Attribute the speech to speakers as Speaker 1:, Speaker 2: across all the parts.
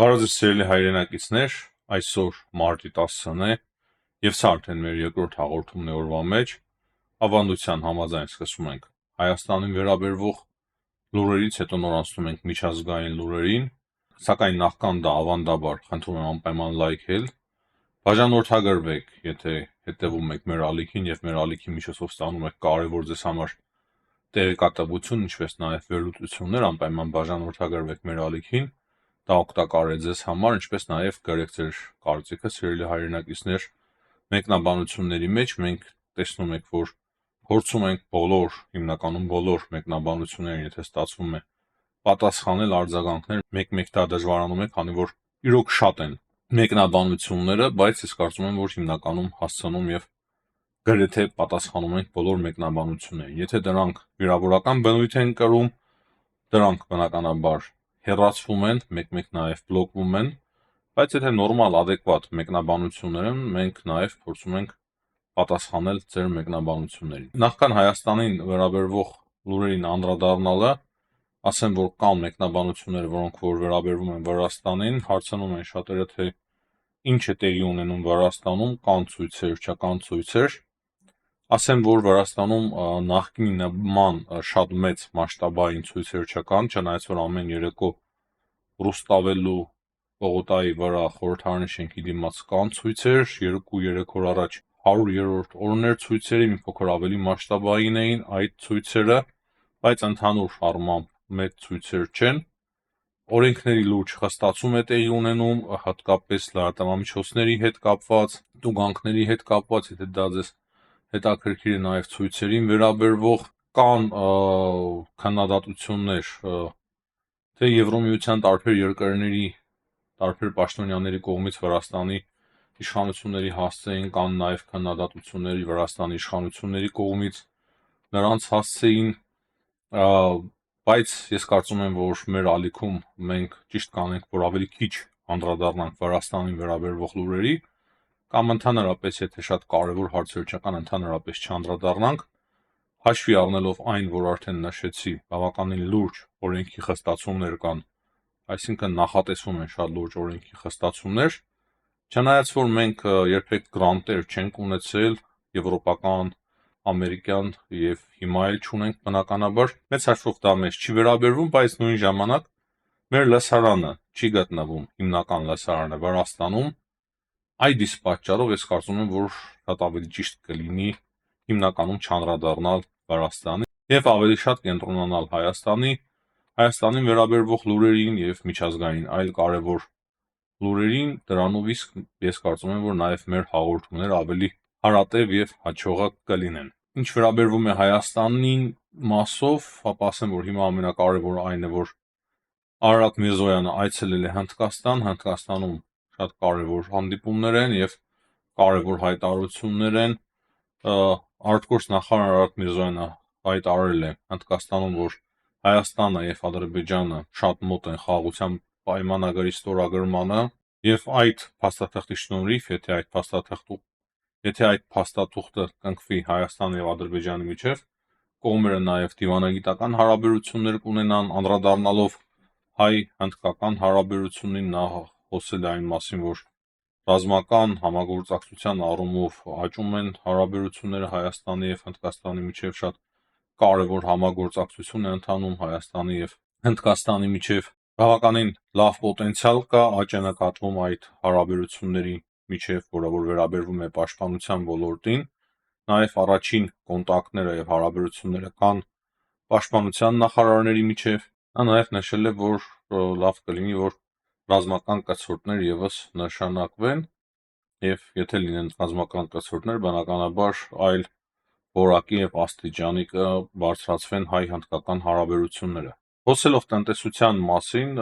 Speaker 1: Բարև ձեզ սիրելի հայրենակիցներ, այսօր մարտի 10-ն է եւ սա արդեն մեր երկրորդ հաղորդումն է օրվա մեջ։ Ավանդության համաձայն սկսում ենք Հայաստանին վերաբերվող լուրերից, հետո նորանցնում ենք միջազգային լուրերին, սակայն նախքան դա ավանդաբար խնդրում եմ անպայման լայքել, բաժանորդագրվեք, եթե հետևում եք մեր ալիքին եւ մեր ալիքի միջոցով ստանում եք կարեւոր ձեզ համար տեղեկատվություն, ինչպես նաեւ վերլուծություններ, անպայման բաժանորդագրվեք մեր ալիքին։ Դա օգտակար է ձեզ համար, ինչպես նաև գրեք ձեր կարծիքը, սիրելի հայրենակիցներ, մեկնաբանությունների մեջ մենք տեսնում եք, որ փորձում ենք հիմնականում բոլոր մեկնաբանություններին, եթե ստացվում է, պատասխանել արձագանքներ, մեկ-մեկ դա դժվարանում է, քանի որ իրոք շատ են մեկնաբանությունները, բայց ես կարծում եմ, որ հիմնականում հասցնում եւ գրեթե պատասխանում ենք բոլոր մեկնաբանություններին։ Եթե դրանք վիրավորական բնույթ են կրում, դրանք բնականաբար հեռացվում են, մեկ-մեկ նաև բլոկվում են, բայց եթե նորմալ, adekvat մեկնաբանություններ են, մենք նաև փորձում ենք պատասխանել ձեր մեկնաբանություններին։ Նախքան Հայաստանին վերաբերվող լուրերին անդրադառնալը, ասեմ, որ կան մեկնաբանություններ, որոնք որ վերաբերվում են Վրաստանին, հարցնում են շատերը, թե ինչ է տեղի ունենում Վրաստանում, կան ցույցեր, չկան ցույցեր։ Ասեմ, որ Վրաստանում նախկինի նման շատ մեծ մասշտաբային ցույցեր չկան, չնայած որ ամեն երեկո Ռուստավելու պողոտայի վրա խորհրդարանի շենքի դիմաց կան ցույցեր, 2-3 օր առաջ 100-րդ օրներ ցույցերի մի փոքր ավելի մասշտաբային էին այդ ցույցերը, բայց ընդհանուր առմամբ մեծ ցույցեր չեն։ Օրենքների լուրջ խստացում է տեղի ունենում, հատկապես լրատվամիջոցների հետ կապված, տուգանքների հետ կապված, եթե դա ձեզ հետաքրքիր է, նաև ցույցերին վերաբերվող կան քննադատություններ, թե Եվրոմիության տարբեր երկրների տարբեր պաշտոնյաների կողմից Վրաստանի իշխանությունների հասցեին, կան նաև քննադատություններ Վրաստանի իշխանությունների կողմից նրանց հասցեին, բայց ես կարծում եմ, որ մեր ալիքում մենք ճիշտ կանենք, որ ավելի քիչ անդրադառնանք Վրաստանին վերաբերվող լուրերի, կամ ընդհանրապես, եթե շատ կարևոր հարցեր չկան, ընդհանրապես չանդրադառնանք, հաշվի առնելով այն, որ արդեն նշեցի, բավականին լուրջ օրենքի խստացումներ կան, այսինքն նախատեսվում են շատ լուրջ օրենքի խստացումներ, չնայած որ մենք երբեք գրանտեր չենք ունեցել եվրոպական, ամերիկյան եւ հիմա էլ չունենք բնականաբար, մեծ հաշվով դա մեզ չի վերաբերվում, բայց նույն ժամանակ մեր լսարանը չի գտնվում, հիմնական լսարանը Վրաստանում, այդ իսկ պատճառով ես կարծում եմ, որ շատ ավելի ճիշտ կլինի հիմնականում չանդրադառնալ Վրաստանի եւ ավելի շատ կենտրոնանալ Հայաստանին վերաբերվող լուրերին եւ միջազգային այլ կարևոր լուրերին, դրանով իսկ ես կարծում եմ, որ նաեւ մեր հաղորդումները ավելի հարատև եւ հաջողակ կլինեն։ Ինչ վերաբերվում է Հայաստանին մասով, ապա ասեմ, որ հիմա ամենակարևորը այն է, որ Արարատ Միրզոյանը այցելել է Հնդկաստան, Հնդկաստանում շատ կարևոր հանդիպումներ են եւ կարևոր հայտարարություններ են։ Արտգործ նախարար Արարատ Միրզոյանը հայտարարել է Հնդկաստանում, որ Հայաստանը եւ Ադրբեջանը շատ մոտ են խաղաղության պայմանագրի ստորագրմանը եւ այդ փաստաթղթի շնորհիվ, եթե այդ փաստաթուղթը կնքվի Հայաստանի եւ Ադրբեջանի միջեւ, կողմերը նաեւ դիվանագիտական հարաբերություններ կունենան, անդրադառնալով հայ-հնդկական հարաբերություններին, նա խոսել է այն մասին, որ ռազմական համագործակցության առումով աճում են հարաբերությունները Հայաստանի եւ Հնդկաստանի միջեւ, շատ կարևոր համագործակցություն է ընթանում Հայաստանի եւ Հնդկաստանի միջեւ, բավականին լավ պոտենցիալ կա, աճ է նկատվում այդ հարաբերությունների միջեւ, որը որ վերաբերվում է պաշտպանության ոլորտին, նաեւ առաջին կոնտակտները եւ հարաբերությունները կան պաշտպանության նախարարների միջեւ, նա նաեւ նշել է, որ լավ կլինի, որ ռազմական կցորդներ եւս նշանակվեն եւ եթե լինեն ռազմական կցորդներ, բնականաբար այլ որակի եւ աստիճանի կբարձրացվեն հայ-հնդկական հարաբերությունները։ Խոսելով տնտեսության մասին,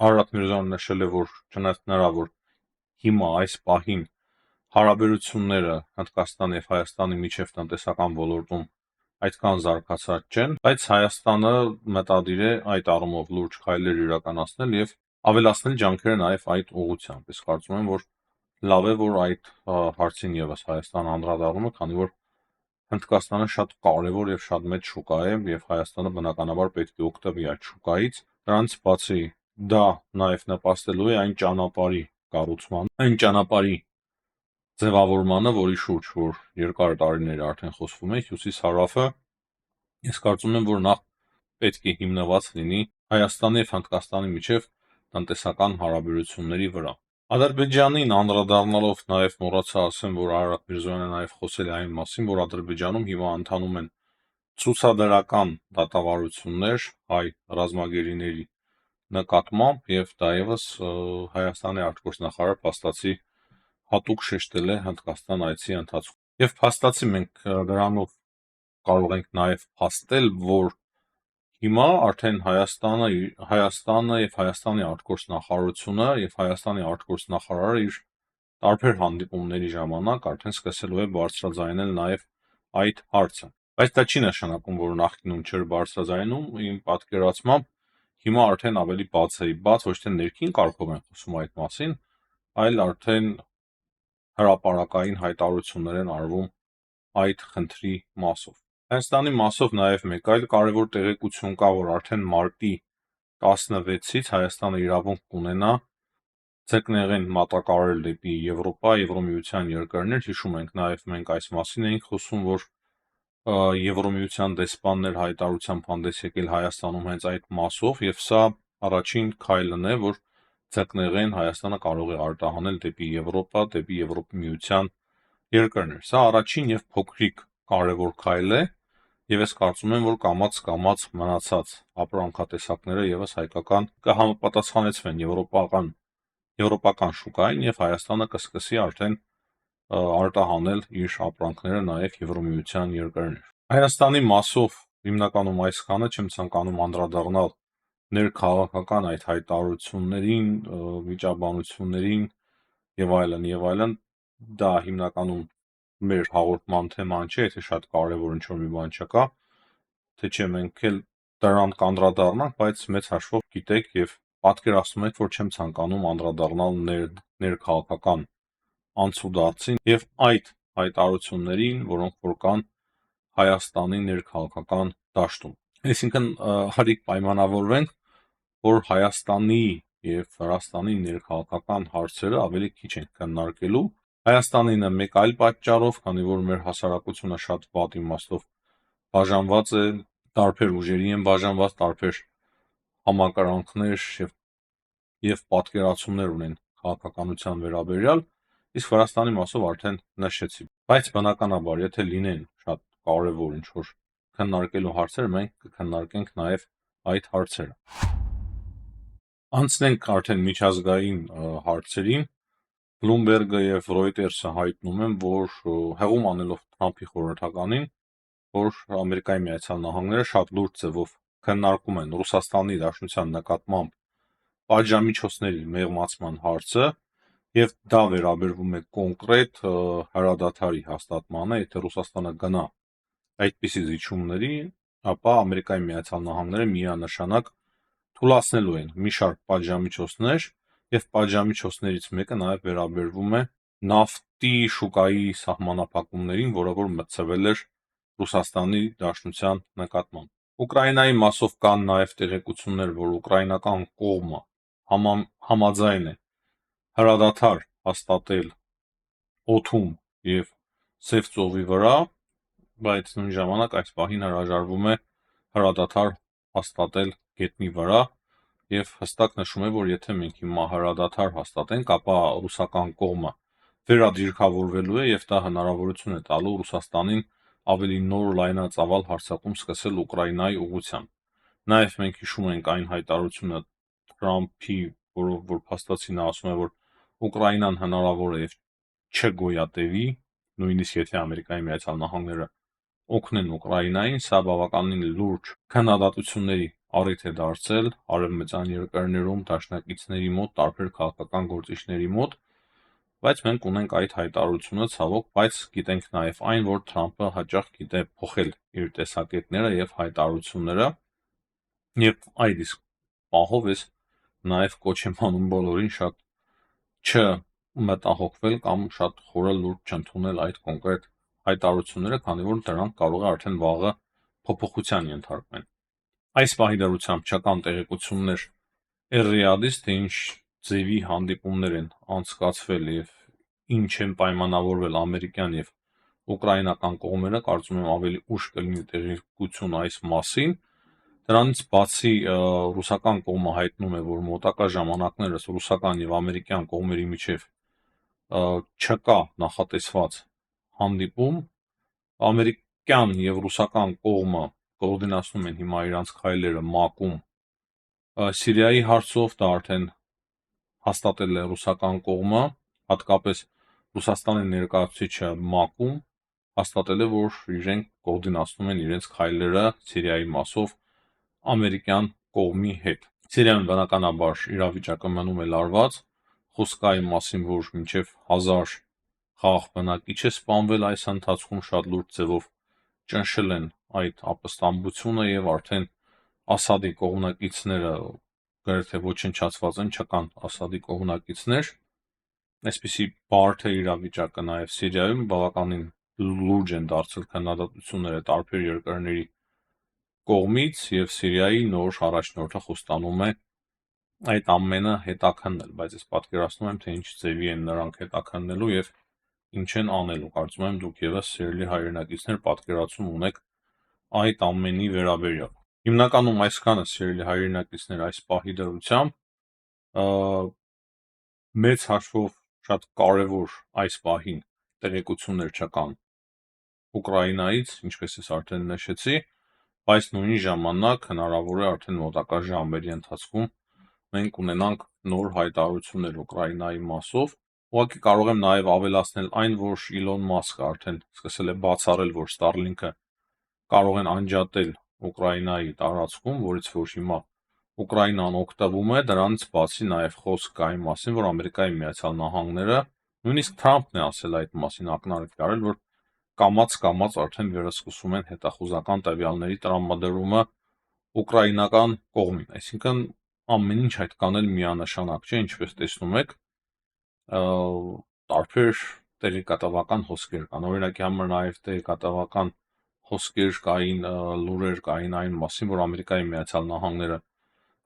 Speaker 1: Արարատ Միրզոյանը նշել է, որ չնայած նրա, որ հիմա այս պահին հարաբերությունները Հնդկաստանի եւ Հայաստանի միջեւ տնտեսական ոլորտում այդքան զարգացած չեն, բայց Հայաստանը մտադիր է այդ առումով լուրջ քայլեր իրականացնել եւ ավելացնել ջանքերը նաեւ այդ ուղղությամբ։ Ես կարծում եմ, որ լավ է, որ այդ հարցին եւս Հայաստանը անդրադառնում է, քանի որ Հնդկաստանը շատ կարևոր եւ շատ մեծ շուկա է եւ Հայաստանը բնականաբար պետք է օգտվի այդ շուկայից։ Դրանից բացի դա նաև նպաստելու է այն ճանապարհի կառուցմանը, այն ճանապարհի ձևավորմանը, որի շուրջ որ երկար տարիներ արդեն խոսվում է, հյուսիս-հարավը, ես կարծում եմ, որ նախ պետք է հիմնված լինի Հայաստանի եւ Հնդկաստանի միջև տնտեսական հարաբերությունների վրա։ Ադրբեջանին անդրադառնալով նաև մոռացա ասեմ, որ Արարատ Միրզոյանը նաև խոսել է այն մասին, որ Ադրբեջանում հիմա ընթանում են ցուցադրական դատավարություններ հայ ռազմագերիների նկատմամբ եւ դա եւս Հայաստանի արտգործնախարար Փաստացի հատուկ շեշտել է Հնդկաստան այցի ընթացքում։ Եվ փաստացի մենք դրանով կարող ենք նաև փաստել, որ հիմա արդեն Հայաստանը եւ Հայաստանի արտգործնախարարությունը եւ Հայաստանի արտգործնախարարը իր տարբեր հանդիպումների ժամանակ արդեն սկսելու է բարձրաձայնել նաև այդ հարցը։ Բայց դա չի նշանակում, որ նախկինում չէր բարձրաձայնում, իմ պատկերացմամբ հիմա արդեն ավելի բաց է, բաց ոչ թե ներքին կարգով են խոսում այդ մասին, այլ արդեն հրապարակային հայտարարություններ են արվում այդ խնդրի մասով։ Հայաստանի մասով նաև մեկ այլ կարևոր տեղեկություն կա, որ արդեն մարտի 16-ից Հայաստանը իրավունք կունենա ցկնեղեն մատակարարել դեպի Եվրոպա, Եվրոմիության երկրներ, հիշում ենք նաև մենք այս մասին էինք խոսում, որ Եվրոմիության դեսպաններ հայտարարությամբ հանդես եկել Հայաստանում հենց այդ մասով, եւ սա առաջին քայլն է, որ ցկնեղեն Հայաստանը կարող է արտահանել դեպի Եվրոպա, դեպի Եվրոմիության երկրներ։ Սա առաջին եւ փոքրիկ կարևոր քայլ է, եւ ես կարծում եմ, որ կամաց մնացած ապրանքատեսակները եւս հայկական կհամապատասխանեցվեն եվրոպական շուկային եւ Հայաստանը կսկսի արդեն արտահանել իր ապրանքները նաև Եվրոմիության երկրներ։ Հայաստանի մասով հիմնականում այսքանը, չեմ ցանկանում անդրադառնալ ներքաղաքական այդ հայտարարություններին, վիճաբանություններին եւ այլն, դա հիմնականում մեր հաղորդման թեման չէ, եթե շատ կարևոր ինչ-որ մի բան չկա, թե չէ մենք էլ դրան կանդրադառնանք, բայց մեծ հաշվով գիտեք եւ պատկերացնում եք, որ չեմ ցանկանում անդրադառնալ ներքաղաքական անցուդարձին եւ այդ հայտարարություններին, որոնք որ կան Հայաստանի ներքաղաքական դաշտում։ Այսինքն հարիկ պայմանավորվենք, որ Հայաստանի եւ Վրաստանի ներքաղաքական հարցերը ավելի քիչ են քննարկելու։ Հայաստանինը մեկ այլ պատճառով, քանի որ մեր հասարակությունը շատ վատ իմաստով բաժանված է, տարբեր ուժերի են բաժանված, տարբեր համակրանքներ եւ պատկերացումներ ունեն քաղաքականության վերաբերյալ, իսկ Վրաստանի մասով արդեն նշեցի։ Բայց բնականաբար, եթե լինեն շատ կարևոր ինչ-որ քննարկելու հարցեր, մենք կքննարկենք նաև այդ հարցերը։ Անցնենք արդեն միջազգային հարցերին։ Bloomberg-ը եւ Reuters-ը հայտնում են, որ հեղում անելով Թրամփի խորհրդականին, որ Ամերիկայի Միացյալ Նահանգները շատ լուրջ ձևով քննարկում են Ռուսաստանի Դաշնության նկատմամբ պատժամիջոցների մեղմացման հարցը, եւ դա վերաբերվում է կոնկրետ հրադադարի հաստատմանը, եթե Ռուսաստանը գնա այդպիսի զիջումների, ապա Ամերիկայի Միացյալ Նահանգները միանշանակ թույլատնելու են մի շարք պատժամիջոցներ, եւ պատժամիջոցներից մեկը նաեւ վերաբերվում է նավթի շուկայի սահմանափակումներին, որը որ մտցվել էր Ռուսաստանի Դաշնության նկատմամբ։ Ուկրաինայի մասով կան նաեւ տեղեկություններ, որ ուկրաինական կողմը համաձայն է հրադադար հաստատել օդում եւ Սև ծովի վրա, բայց նույն ժամանակ այս պահին հրաժարվում է հրադադար հաստատել գետնի վրա եւ հստակ նշում է, որ եթե մենք հիմա հրադադար հաստատենք, ապա ռուսական կողմը վերադիրքավորվելու է եւ դա հնարավորություն է տալու Ռուսաստանին ավելի նոր լայնածավալ հարձակում սկսել Ուկրաինայի ուղղությամբ։ Նաեւ մենք հիշում ենք այն հայտարարությունը Թրամփի, որ փաստացի նա ասում է, որ Ուկրաինան հնարավոր է եւ չգոյատևի, նույնիսկ եթե Ամերիկայի Միացյալ Նահանգները օգնեն Ուկրաինային, սա բավականին լուրջ քննադատությունների առիթ է դարձել արևմտյան երկրներում, դաշնակիցների մոտ, տարբեր քաղաքական գործիչների մոտ, բայց մենք ունենք այդ հայտարարությունը ցավոք, բայց գիտենք նաեւ այն, որ Թրամփը հաճախ գիտե փոխել իր տեսակետները եւ հայտարարությունները, եւ այդ իսկ պահով ես նաեւ կոչ եմ անում բոլորին շատ չմտահոգվել կամ շատ խորը լուրջ չընդունել այդ կոնկրետ հայտարարությունները, քանի որ դրանք կարող է արդեն վաղը փոփոխության ենթարկվեն։ Այս պահի դրությամբ չկան տեղեկություններ Ռիադից, թե ինչ ձևի հանդիպումներ են անցկացվել եւ ինչ են պայմանավորվել ամերիկյան եւ ուկրաինական կողմերը, կարծում եմ ավելի ուշ կլինի տեղեկություն այս մասին։ Դրանից բացի ռուսական կողմը հայտնում է, որ մոտակա ժամանակներս ռուսական եւ ամերիկյան կողմերի միջև չկա նախատեսված հանդիպում, ամերիկյան եւ ռուսական կողմը կոորդինացնում են հիմա իրանց քայլերը ՄԱԿ-ում Սիրիայի հարցով, դա արդեն հաստատել է ռուսական կողմը, հատկապես Ռուսաստանի ներկայացուցիչը ՄԱԿ-ում հաստատել է, որ իրենք կոորդինացնում են իրենց քայլերը Սիրիայի մասով ամերիկյան կողմի հետ։ Սիրիայում բնականաբար իրավիճակը մնում է լարված, խոսք կա այն մասին, որ մինչև 1000 խաղաղ բնակիչ է սպանվել այս ընթացքում, շատ լուրջ ձևով ճնշել են այդ ապստամբությունը եւ արդեն Ասադի կողմնակիցները գրեթե ոչնչացված են, չկան Ասադի կողմնակիցներ։ Այսպիսի բարդ է իրավիճակը նաև Սիրիայում, բավականին լուրջ են դարձել քննադատությունները տարբեր երկրների կողմից եւ Սիրիայի նոր առաջնորդը խոստանում է այդ ամենը հետաքննել, բայց ես պատկերացնում եմ, թե ինչ ձևի են նրանք հետաքննելու եւ ինչ են անելու։ Կարծում եմ դուք եւս սիրելի հայրենակիցներ պատկերացում ունեք այդ ամենի վերաբերյալ։ Հիմնականում այսքանը սիրելի հայրենակիցներ այս պահի դրությամբ մեծ հաշվով շատ կարևոր այս պահին տեղեկություններ չկան Ուկրաինայից, ինչպես ես արդեն նշեցի, բայց նույն ժամանակ հնարավոր է արդեն մոտակա ժամերի ընթացքում մենք ունենանք նոր հայտարարություններ Ուկրաինայի մասով։ Ուղղակի կարող եմ նաև ավելացնել այն, որ Իլոն Մասկը արդեն սկսել է բացառել, որ Starlink-ը կարող են անջատել Ուկրաինայի տարածքում, որից որ հիմա Ուկրաինան օգտվում է, դրանից բացի նաև խոսք կա այն մասին, որ Ամերիկայի Միացյալ Նահանգները, նույնիսկ Թրամփն է ասել այդ մասին, ակնարկ արել, որ կամաց արդեն վերսկսում են հետախուզական տվյալների տրամադրումը ուկրաինական կողմին, այսինքն ամեն ինչ այդքան էլ միանշանակ չէ, ինչպես տեսնում եք, տարբեր տեղեկատվական հոսքեր կան, օրինակի համար նաև տեղեկատվական հոսքեր կային, լուրեր կային այն մասին, որ Ամերիկայի Միացյալ Նահանգները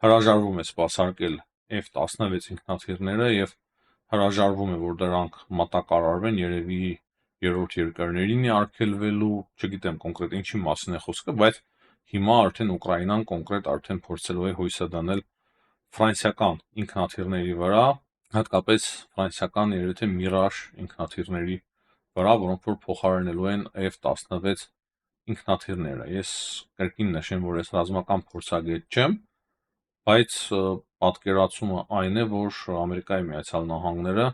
Speaker 1: հրաժարվում է սպասարկել F-16 ինքնաթիռները եւ հրաժարվում է, որ դրանք մատակարարվեն, երևի երրորդ երկրներին է արգելվելու, չգիտեմ կոնկրետ ինչի մասին է խոսքը, բայց հիմա արդեն Ուկրաինան կոնկրետ արդեն փորձելու է հույսը դնել ֆրանսիական ինքնաթիռների վրա, հատկապես ֆրանսիական երևի թե Mirage ինքնաթիռների վրա, որոնք որ փոխարինելու են F-16 ինքնաթիռները։ Ես կրկին նշեմ, որ ես ռազմական փորձագետ չեմ, բայց պատկերացումը այն է, որ Ամերիկայի Միացյալ Նահանգները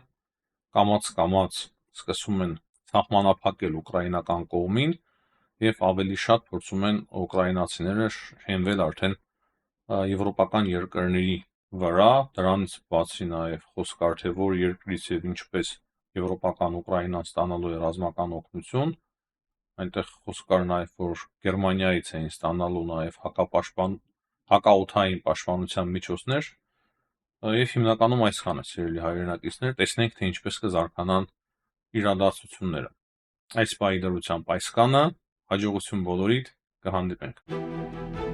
Speaker 1: կամաց սկսում են սահմանափակել ուկրաինական կողմին եւ ավելի շատ փորձում են ուկրաինացիները շենվել արդեն եվրոպական երկրների վրա, դրանից բացի նաեւ խոսք կար թե որ երկրից եւ ինչպես եվրոպական Ուկրաինան ստանալու է ռազմական օգնություն, այնտեղ խոսք կար նաեւ որ Գերմանիայից էին ստանալու նաեւ հակաօդային պաշտպանության միջոցներ, եւ հիմնականում այսքանը սիրելի հայրենակիցներ, տեսնենք թե ինչպես կզարգանան իրադարձությունները։ Այս պահի դրությամբ այսքանը, հաջողություն բոլորիդ, կհանդիպենք։